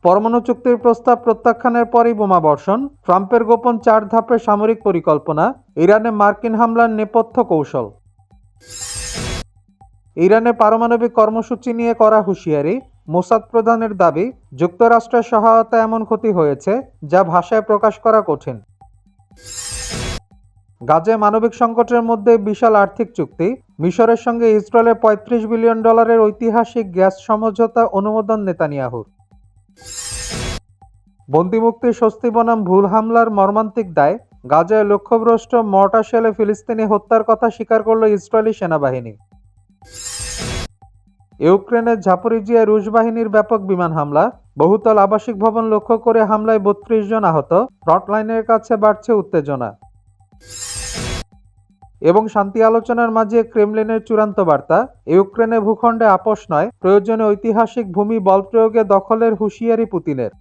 পরমাণু চুক্তির প্রস্তাব প্রত্যাখ্যানের পরই বোমাবর্ষণ, ট্রাম্পের গোপন 4 ধাপের সামরিক পরিকল্পনা, ইরানে মার্কিন হামলার নেপথ্য কৌশল। ইরানের পারমাণবিক কর্মসূচি নিয়ে করা হুঁশিয়ারি, মোসাদ প্রধানের দাবি, যুক্তরাষ্ট্রের সহায়তায় এমন ক্ষতি হয়েছে যা ভাষায় প্রকাশ করা কঠিন। গাজায় মানবিক সংকটের মধ্যে বিশাল আর্থিক চুক্তি, মিশরের সঙ্গে ইসরায়েলের $35 বিলিয়ন ঐতিহাসিক গ্যাস সমঝোতা অনুমোদন নেতানিয়াহুর। বন্দিমুক্তির স্বস্তি বনাম ভুল হামলার মর্মান্তিক দায়, গাজায় লক্ষ্যভ্রষ্ট মর্টার শেলে ফিলিস্তিনি হত্যার কথা স্বীকার করল ইসরায়েলি সেনাবাহিনী। ইউক্রেনের জাপোরিজিয়ায় রুশ বাহিনীর ব্যাপক বিমান হামলা, বহুতল আবাসিক ভবন লক্ষ্য করে হামলায় 32 জন আহত, ফ্রন্টলাইনের কাছে বাড়ছে উত্তেজনা। এবং শান্তি আলোচনার মাঝে ক্রেমলিনের চূড়ান্ত বার্তা, ইউক্রেনের ভূখণ্ডে আপোষ নয়, প্রয়োজনে ঐতিহাসিক ভূমি বলপ্রয়োগে দখলের হুঁশিয়ারি পুতিনের।